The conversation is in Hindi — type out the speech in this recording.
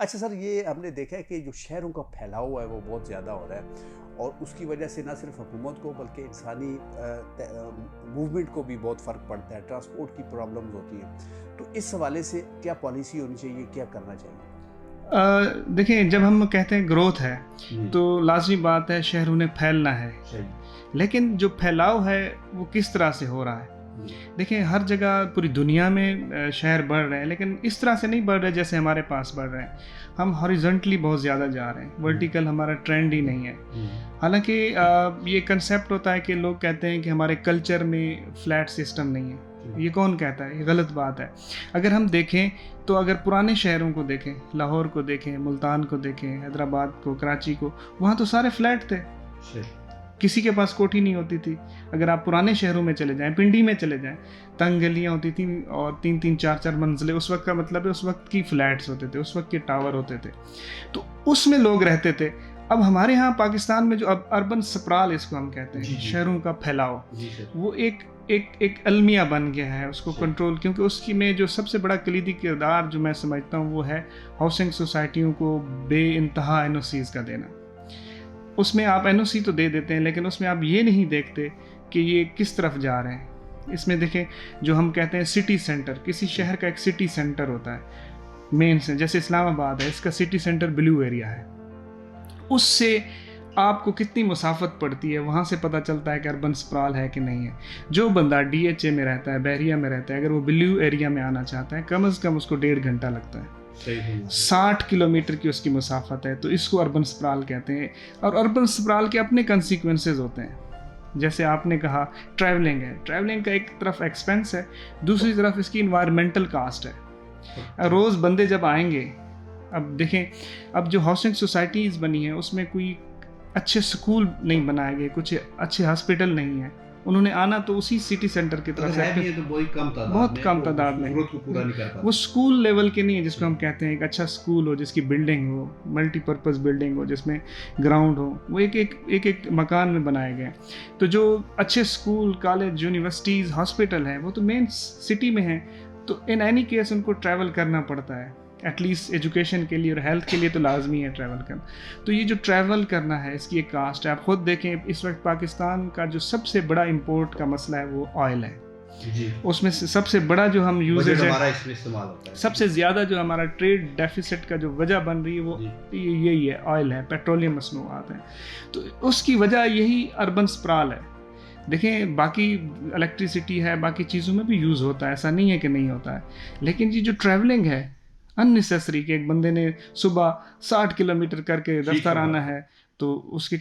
अच्छा सर, ये हमने देखा है कि जो शहरों का फैलाव है वो बहुत ज़्यादा हो रहा है और उसकी वजह से ना सिर्फ हुकूमत को बल्कि इंसानी मूवमेंट को भी बहुत फ़र्क पड़ता है, ट्रांसपोर्ट की प्रॉब्लम्स होती हैं। तो इस हवाले से क्या पॉलिसी होनी चाहिए, क्या करना चाहिए? देखिए, जब हम कहते हैं ग्रोथ है जी। तो लाजमी बात है शहरों ने फैलना है, सही। लेकिन जो फैलाव है वो किस तरह से हो रहा है। जी। देखिए, हर जगह पूरी दुनिया में शहर बढ़ रहे हैं, लेकिन इस तरह से नहीं बढ़ रहे जैसे हमारे पास बढ़ रहे हैं। हम हॉरिजॉन्टली बहुत ज़्यादा जा रहे हैं, वर्टिकल हमारा ट्रेंड ही नहीं है। हालांकि ये कंसेप्ट होता है कि लोग कहते हैं कि हमारे कल्चर में फ्लैट सिस्टम नहीं है। ये कौन कहता है? ये गलत बात है। अगर हम देखें तो अगर पुराने शहरों को देखें, लाहौर को देखें, मुल्तान को देखें, हैदराबाद को, कराची को, वहाँ तो सारे फ्लैट थे, किसी के पास कोठी नहीं होती थी। अगर आप पुराने शहरों में चले जाएं, पिंडी में चले जाएं, तंग गलियाँ होती थी और 3-3 4-4 मंजिलें। उस वक्त का मतलब है उस वक्त की फ्लैट्स होते थे, उस वक्त के टावर होते थे, तो उसमें लोग रहते थे। अब हमारे यहाँ पाकिस्तान में जो अब अर्बन स्प्राल इसको हम कहते हैं, शहरों का फैलाव, वो एक अलमिया बन गया है। उसको कंट्रोल, क्योंकि उसकी में जो सबसे बड़ा कलीदी किरदार जो मैं समझता हूँ वो है हाउसिंग सोसाइटियों को बेइंतहा एनओसीज का देना। उसमें आप एनओसी तो दे देते हैं, लेकिन उसमें आप ये नहीं देखते कि ये किस तरफ जा रहे हैं। इसमें देखें, जो हम कहते हैं सिटी सेंटर, किसी शहर का एक सिटी सेंटर होता है मेन से, जैसे इस्लामाबाद है, इसका सिटी सेंटर ब्लू एरिया है। उससे आपको कितनी मुसाफत पड़ती है, वहाँ से पता चलता है कि अर्बन स्प्राल है कि नहीं है। जो बंदा DHA में रहता है, बहरिया में रहता है, अगर वो ब्लू एरिया में आना चाहता है, कम से कम उसको 1.5 घंटा लगता है। 60 किलोमीटर की उसकी मुसाफत है, तो इसको अर्बन स्प्राल कहते हैं। और अर्बन स्प्राल के अपने कंसिक्वेंसेस होते हैं। जैसे आपने कहा, ट्रैवलिंग है, ट्रैवलिंग का एक तरफ एक्सपेंस है, दूसरी तरफ इसकी इन्वायरमेंटल कास्ट है। रोज़ बंदे जब आएंगे, अब देखें, अब जो हाउसिंग सोसाइटीज़ बनी है उसमें कोई अच्छे स्कूल नहीं बनाए गए, कुछ अच्छे हॉस्पिटल नहीं है। उन्होंने आना तो उसी सिटी सेंटर की तरफ है, तो बहुत कम तादाद में ग्रोथ को पूरा नहीं कर पाते। वो स्कूल लेवल के नहीं है जिसको हम कहते हैं एक अच्छा स्कूल हो, जिसकी बिल्डिंग हो, मल्टीपर्पज़ बिल्डिंग हो, जिसमें ग्राउंड हो, वो एक मकान में बनाए गए। तो जो अच्छे स्कूल, कॉलेज, यूनिवर्सिटीज़, हॉस्पिटल हैं, वो तो मेन सिटी में हैं। तो इन एनी केस उनको ट्रैवल करना पड़ता है, एटलीस्ट एजुकेशन के लिए और हेल्थ के लिए तो लाजमी है ट्रैवल करना। तो ये जो ट्रैवल करना है, इसकी एक कास्ट है। आप खुद देखें, इस वक्त पाकिस्तान का जो सबसे बड़ा इंपोर्ट का मसला है वो ऑयल है जी। उसमें से सबसे बड़ा जो हम यूजेज है, इसमें इस्तेमाल होता है, सबसे ज़्यादा जो हमारा ट्रेड डेफिसिट का जो वजह बन रही है वो यही है, ऑयल है, पेट्रोलियम मसनूआत हैं। तो उसकी वजह यही अर्बन स्प्राल है। देखें, बाकी इलेक्ट्रिसिटी है, बाकी चीज़ों में भी यूज़ होता है, ऐसा नहीं है कि नहीं होता है, लेकिन ये जो ट्रैवलिंग है अननेसेसरी, कि एक बंदे ने सुबह 60 किलोमीटर करके दफ्तर आना है, तो उसके